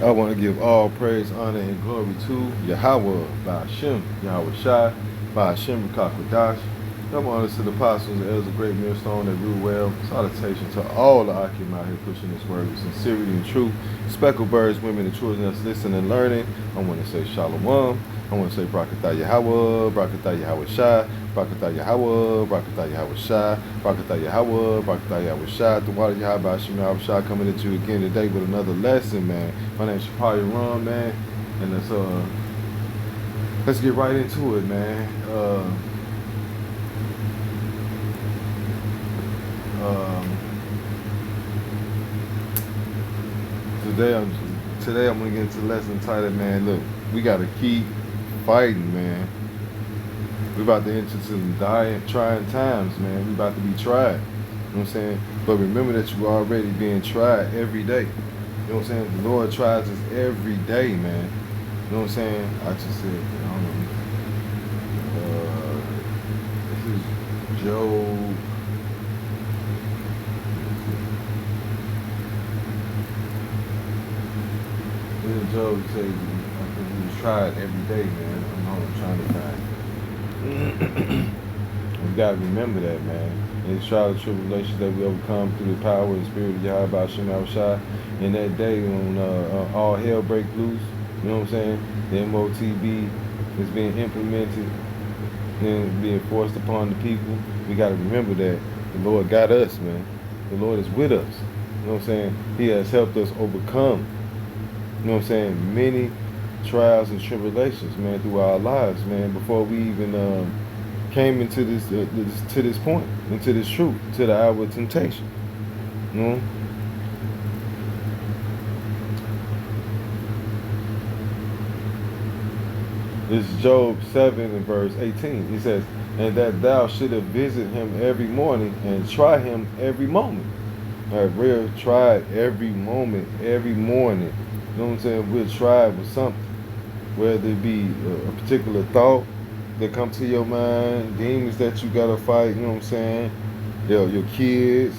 I want to give all praise, honor, and glory to Yahweh, by Hashem, Yahweh Shai, by Hashem, Rakakwadash. Double honors to the apostles, the elders of great millstone that rule well. Salutation to all the Akim out here pushing this word with sincerity and truth. Speckled birds, women, and children that's listening and learning. I want to say Shalom. I want to say Brakatah Yahweh, Brakatah Yahweh Shai, Brakatah Yahweh, Brakatah Yahweh Shai, Brakatah Yahweh, Brakatah Yahweh Shai. The water Yahweh Hashem Yahweh Shai coming at you again today with another lesson, man. My name's Shapari Rum, man. And let's get right into it, man. Today I'm gonna get into the lesson titled, man. Look, we gotta keep fighting, man. We about to enter some trying times, man. We about to be tried. You know what I'm saying? But remember that you are already being tried every day. You know what I'm saying? The Lord tries us every day, man. You know what I'm saying? I just said, I don't know. This is Job. Job said, I think he was tried every day, man. I know I'm trying to find. We gotta remember that, man. In these trials and tribulations that we overcome through the power and spirit of Yahweh Hashem Shai. In that day when all hell break loose, you know what I'm saying? The MOTB is being implemented and being forced upon the people. We gotta remember that the Lord got us, man. The Lord is with us. You know what I'm saying? He has helped us overcome, you know what I'm saying, many trials and tribulations, man, through our lives, man, before we even came into this point, into this truth, to the hour of temptation. You know? This is Job 7 and verse 18. He says, and that thou shouldest visit him every morning and try him every moment. We're tried every moment, every morning. You know what I'm saying? We're tried with something. Whether it be a particular thought that come to your mind, demons that you gotta fight, you know what I'm saying? Your kids,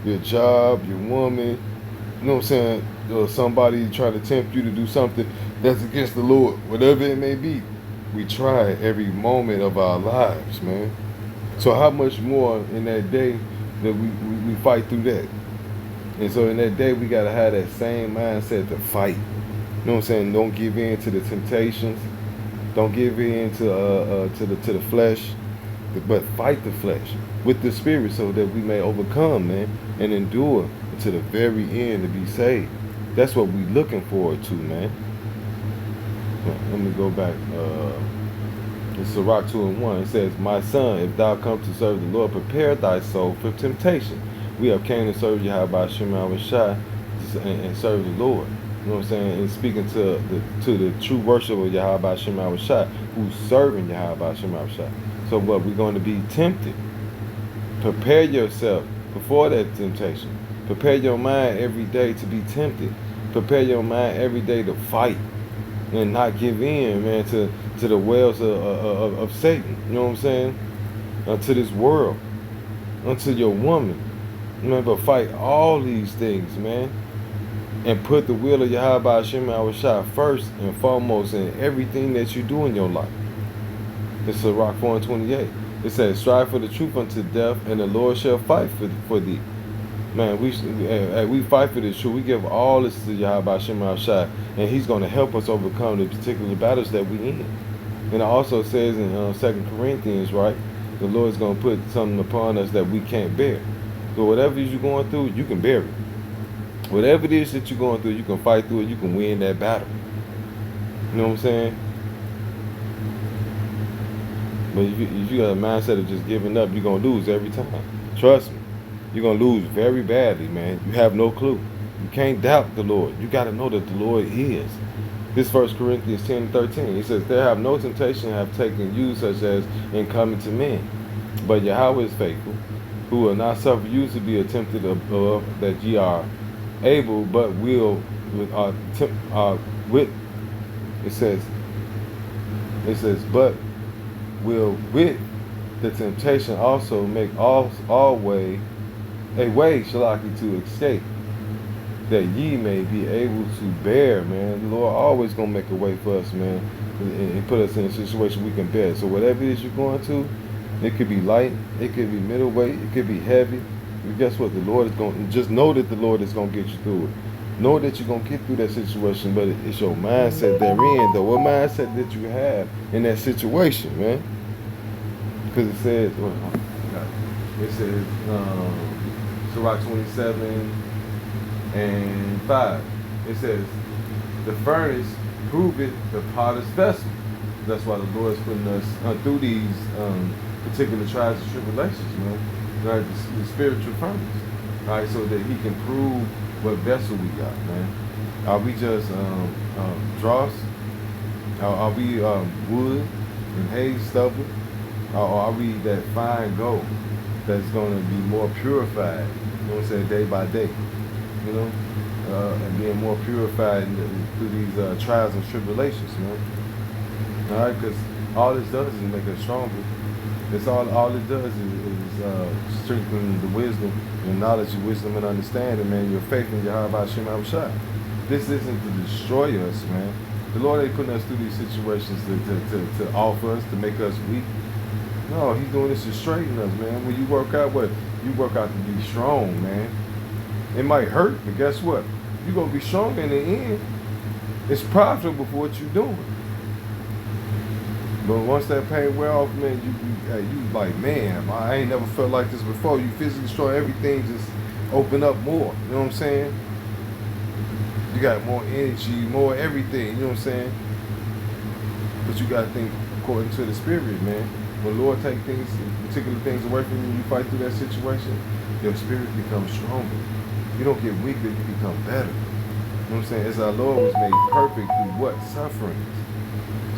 your job, your woman, you know what I'm saying? Somebody trying to tempt you to do something that's against the Lord, whatever it may be. We try every moment of our lives, man. So how much more in that day that we fight through that? And so in that day, we got to have that same mindset to fight. You know what I'm saying? Don't give in to the temptations. Don't give in to the flesh, but fight the flesh with the spirit so that we may overcome, man, and endure to the very end to be saved. That's what we looking forward to, man. Let me go back. It's Sirach 2 and 1. It says, my son, if thou come to serve the Lord, prepare thy soul for temptation. We have came to serve Yahweh Hashem Shai and serve the Lord. You know what I'm saying? And speaking to the true worship of Yahweh Hashem Shai, who's serving Yahweh Hashem Shai. So what? We're going to be tempted. Prepare yourself before that temptation. Prepare your mind every day to be tempted. Prepare your mind every day to fight and not give in, man, to the wells of Satan. You know what I'm saying? To this world, unto your woman. Remember, fight all these things, man, and put the will of Yahweh Hashem Shai first and foremost in everything that you do in your life. This is Sirach 4 and 28. It says, strive for the truth unto death, and the Lord shall fight for thee. Man, we fight for this truth. We give all this to Yahweh Hashem Shai, and He's going to help us overcome the particular battles that we in. And it also says in 2 Corinthians, right, the Lord's going to put something upon us that we can't bear. So whatever you're going through, you can bear it. Whatever it is that you're going through, you can fight through it. You can win that battle. You know what I'm saying? But if you got a mindset of just giving up, you're going to lose every time. Trust me. You're going to lose very badly, man. You have no clue. You can't doubt the Lord. You got to know that the Lord is. This 1 Corinthians 10 and 13. He says, there have no temptation have taken you such as in coming to men. But Yahweh is faithful, who will not suffer you to be tempted above that ye are able, but will it says, but will with the temptation also make all way a way, Shalaki, to escape. that ye may be able to bear, man. The Lord always gonna make a way for us, man, and put us in a situation we can bear. So whatever it is you're going to, it could be light, it could be middleweight, it could be heavy. But guess what? The Lord is going to just know that the Lord is going to get you through it. Know that you're going to get through that situation, but it's your mindset therein, though. What mindset that you have in that situation, man? Because it says, it says, Sirach 27 and 5. It says, the furnace proveth the potter's vessel. That's why the Lord is putting us through these particular trials and tribulations, man. Right, the spiritual furnace, right, so that He can prove what vessel we got, man. Are we just dross? Are we wood and hay, stubble? Or are we that fine gold that's going to be more purified? You know what I'm saying, day by day, you know, and being more purified through these trials and tribulations, man. All right, because all this does is make us stronger. It's all it does is strengthen the wisdom and knowledge and wisdom and understanding, man. Your faith in Yahweh Hashem Yahushua. This isn't to destroy us, man. The Lord ain't putting us through these situations to offer us, to make us weak. No, He's doing this to straighten us, man. When you work out, you work out to be strong, man. It might hurt, but guess what? You're going to be strong in the end. It's profitable for what you're doing. But once that pain wear off, man, you like, man, I ain't never felt like this before. You physically strong, everything just open up more. You know what I'm saying? You got more energy, more everything. You know what I'm saying? But you got to think according to the Spirit, man. When the Lord take things, particular things away from you, you fight through that situation, your spirit becomes stronger. You don't get weaker, you become better. You know what I'm saying? As our Lord was made perfect through what? Sufferings.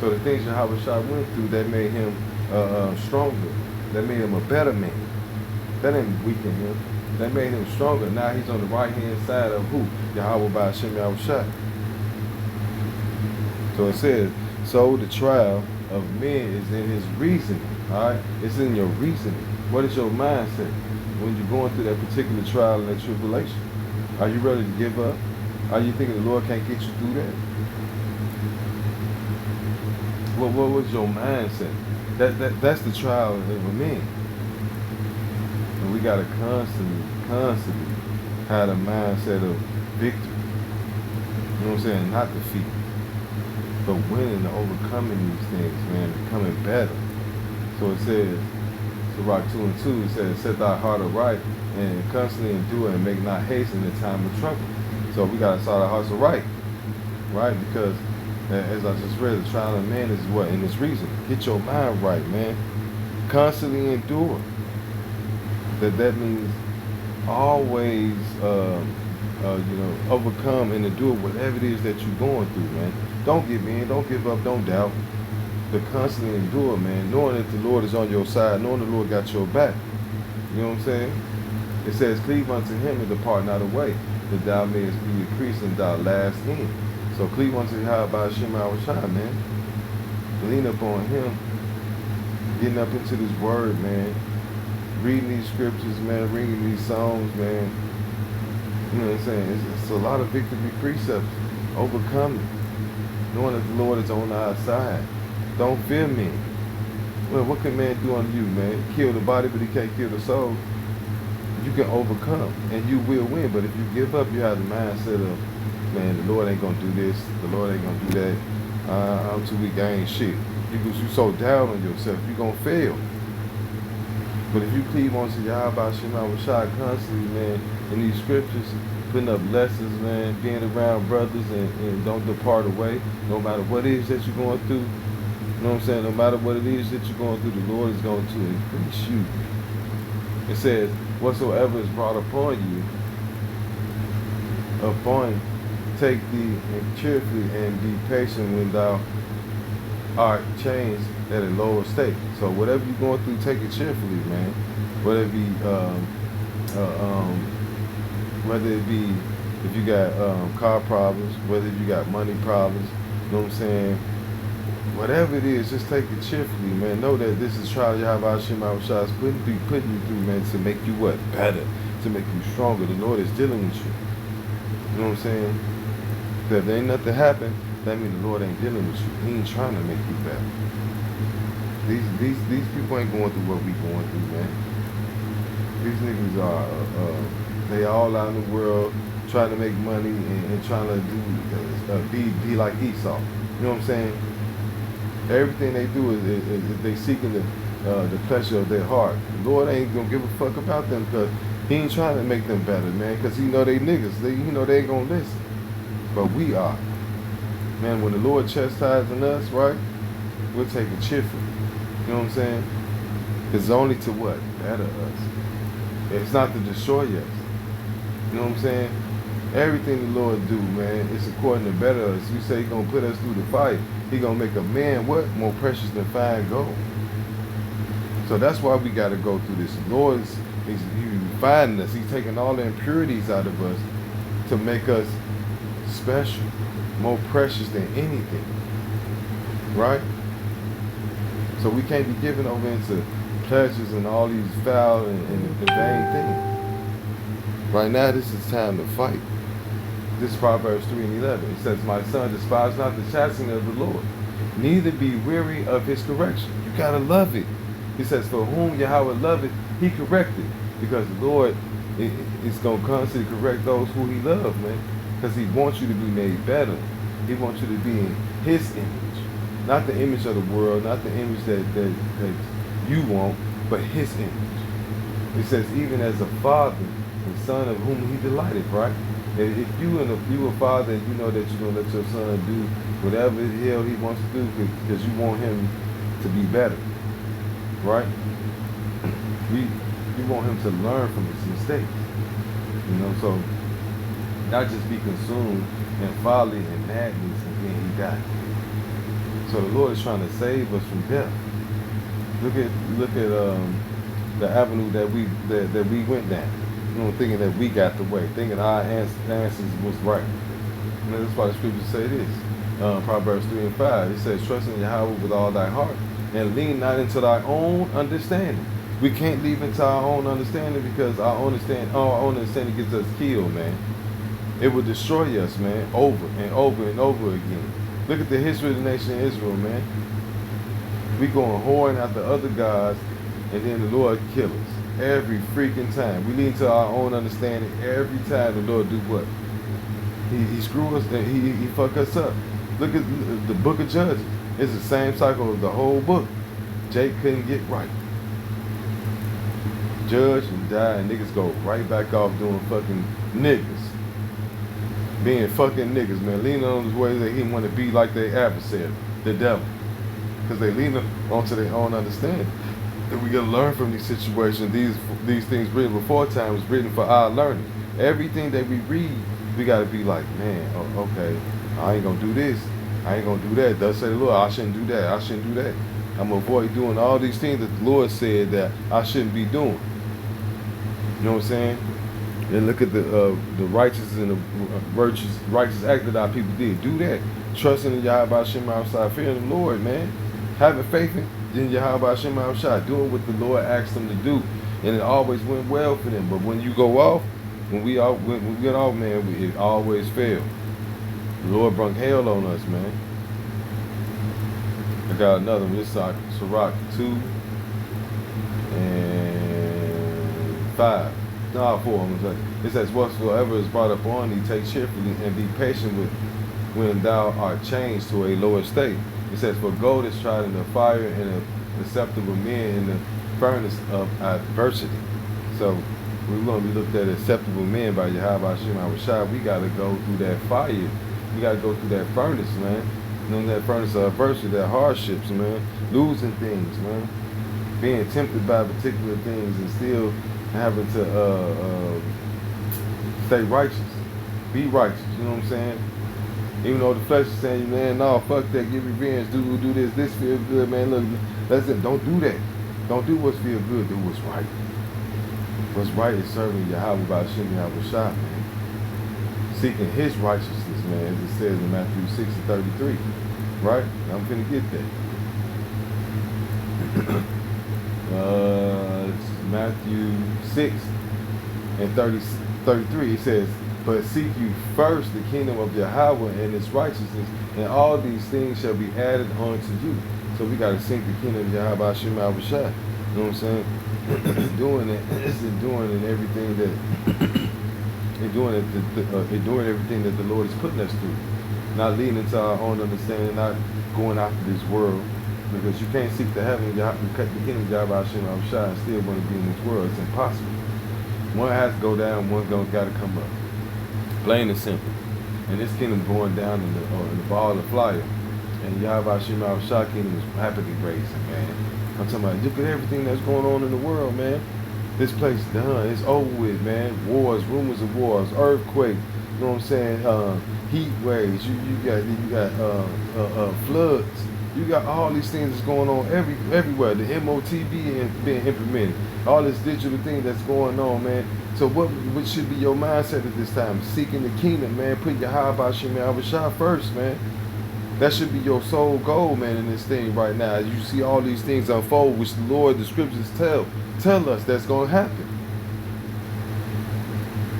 So the things Yahweh Shah went through, that made him stronger. That made him a better man. That didn't weaken him. That made him stronger. Now he's on the right-hand side of who? Yahweh by Hashem Yahweh Shah. So it says, so the trial of men is in his reasoning. All right? It's in your reasoning. What is your mindset when you're going through that particular trial and that tribulation? Are you ready to give up? Are you thinking the Lord can't get you through that? What was your mindset? That's the trial of a man. And we gotta constantly have a mindset of victory. You know what I'm saying? Not defeat. But winning and overcoming these things, man, becoming better. So it says, Sirach 2 and 2, it says, set thy heart aright and constantly endure and make not haste in the time of trouble. So we gotta start our hearts aright, right? Because as I just read, the trial of man is what? In its reason. Get your mind right, man. Constantly endure. That means always, overcome and endure whatever it is that you're going through, man. Don't give in, don't give up, don't doubt. But constantly endure, man. Knowing that the Lord is on your side, knowing the Lord got your back. You know what I'm saying? It says, cleave unto Him and depart not away, that thou mayest be increased and thou last in. So cleave unto Yahweh Hashem Yahushua, man. Lean up on Him. Getting up into this word, man. Reading these scriptures, man. Reading these songs, man. You know what I'm saying? It's a lot of victory precepts. Overcoming. Knowing that the Lord is on our side. Don't fear me. Well, what can man do unto you, man? Kill the body, but he can't kill the soul. You can overcome, and you will win. But if you give up, you have the mindset of, man, the Lord ain't gonna do this, the Lord ain't gonna do that. I'm too weak, I ain't shit. Because you so down on yourself, you're gonna fail. But if you cleave onto Yahweh Shema Shah constantly, man, in these scriptures, putting up lessons, man, being around brothers and don't depart away, no matter what it is that you're going through. You know what I'm saying? No matter what it is that you're going through, the Lord is going to increase you. It says, whatsoever is brought upon you, take thee cheerfully and be patient when thou art changed at a lower state. So whatever you're going through, take it cheerfully, man. Whether it be if you got car problems, whether you got money problems, you know what I'm saying? Whatever it is, just take it cheerfully, man. Know that this is trial Yahweh Hashem Yahushua is putting you through, man, to make you what? Better, to make you stronger. The Lord is dealing with you. You know what I'm saying? Because if there ain't nothing happen, that means the Lord ain't dealing with you. He ain't trying to make you better. These people ain't going through what we going through, man. These niggas are, they all out in the world trying to make money and trying to do, be like Esau. You know what I'm saying? Everything they do is they seeking the pleasure of their heart. The Lord ain't gonna give a fuck about them because He ain't trying to make them better, man. Because He know they niggas. They ain't gonna listen. But we are. Man, when the Lord chastising us, right, we'll take it cheerfully. You know what I'm saying? It's only to what? Better us. It's not to destroy us. You know what I'm saying? Everything the Lord do, man, it's according to better us. We say He gonna put us through the fight. He gonna make a man what? More precious than fine gold. So that's why we gotta go through this. The Lord's He's refining us. He's taking all the impurities out of us to make us special, more precious than anything. Right? So we can't be given over into pleasures and all these foul and vain things. Right now, this is time to fight. This is Proverbs 3:11. It says, "My son, despise not the chastening of the Lord, neither be weary of His correction." You gotta love it. He says, "For whom Yahweh loveth, He corrected." Because the Lord is gonna constantly correct those who He loves, man. Because He wants you to be made better. He wants you to be in His image, not the image of the world, not the image that you want, but His image. He says, even as a father and son of whom He delighted, right? If you a father and you know that you're gonna let your son do whatever the hell he wants to do because you want him to be better, right? You want him to learn from his mistakes, you know. So not just be consumed in folly and madness and then he died. So the Lord is trying to save us from death. Look at the avenue that we went down. You know, thinking that we got the way, thinking our answers was right. You know, that's why the scriptures say this. Proverbs 3:5. It says, "Trust in Yahweh with all thy heart, and lean not into thy own understanding." We can't lean into our own understanding because our own understanding gets us killed, man. It will destroy us, man, over and over and over again. Look at the history of the nation of Israel, man. We going whoring after other gods, and then the Lord kill us. Every freaking time. We lean to our own understanding. Every time the Lord do what? He screw us and he fuck us up. Look at the book of Judges. It's the same cycle of the whole book. Jake couldn't get right. Judge and die and niggas go right back off doing fucking niggas. Being fucking niggas, man. Leaning on those ways that he want to be like their adversary, the devil. Because they lean onto their own understanding. And we gotta learn from these situations. These things written before time was written for our learning. Everything that we read, we gotta be like, man, okay, I ain't gonna do this. I ain't gonna do that. Thus say the Lord, I shouldn't do that. I shouldn't do that. I'm gonna avoid doing all these things that the Lord said that I shouldn't be doing. You know what I'm saying? And look at the righteous and the righteous act that our people did. Do that. Trusting in Yahweh Shem outside, fearing the Lord, man. Having faith in Yahweh Shem outside, doing what the Lord asked them to do, and it always went well for them. But when you go off, when we get off, man, it always failed. The Lord brought hell on us, man. I got another one. This is Sirach 2 and 5. No, 4. I'm gonna say. It says, "Whatsoever is brought upon thee, take cheerfully, and be patient with when thou art changed to a lower state." It says, "For gold is tried in the fire, and acceptable men in the furnace of adversity." So we're going to be looked at acceptable men by Yahweh Shem Shai. We got to go through that fire. We got to go through that furnace, man. You know, that furnace of adversity, that hardships, man. Losing things, man. Being tempted by particular things and still having to stay righteous. Be righteous, you know what I'm saying? Even though the flesh is saying, man, no, fuck that, get revenge, do this feel good, man. Look, that's it. Don't do that. Don't do what's feel good, do what's right. What's right is serving Yahweh by Shem Yahweh Shai, man. Seeking his righteousness, man, as it says in Matthew 6:33. Right? I'm finna get that. It's Matthew 6 and 33. It says, But seek you first the kingdom of Yahweh and its righteousness, and all these things shall be added unto you. So we got to seek the kingdom of Yahweh Hashem Yahushua. You know what I'm saying? Doing it is doing it everything that doing everything that the Lord is putting us through. Not leading into our own understanding, not going after this world. Because you can't seek the heaven, the kingdom of Yahweh Hashem Yahushua and still want to be in this world. It's impossible. One has to go down, one's got to come up. Plain and simple. And this kingdom going down in the ball of fire. And Yahweh Hashem Yahushua kingdom is rapidly raising, man. I'm talking about, look at everything that's going on in the world, man. This place done. It's over with, man. Wars, rumors of wars, earthquakes. You know what I'm saying? Heat waves. You got floods. You got all these things that's going on everywhere. The MOTB being implemented. All this digital thing that's going on, man. So what should be your mindset at this time? Seeking the kingdom, man. Put your high about Shem Yahushua first, man. That should be your sole goal, man, in this thing right now. As you see all these things unfold, which the Lord, the scriptures tell us that's going to happen.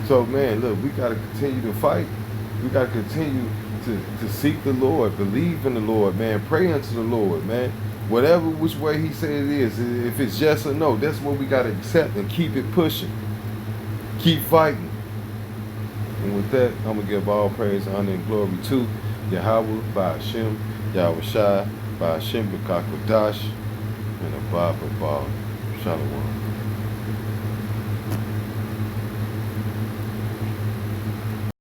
So, man, look, we got to continue to fight. We got to continue to seek the Lord, believe in the Lord, man. Pray unto the Lord, man. Whatever which way he said it is, if it's yes or no, that's what we got to accept and keep it pushing. Keep fighting. And with that, I'm going to give all praise, honor, and glory to Yahweh, by Hashem, Yahushua, by Hashem, B'Kakodash, and Abba, Shalom.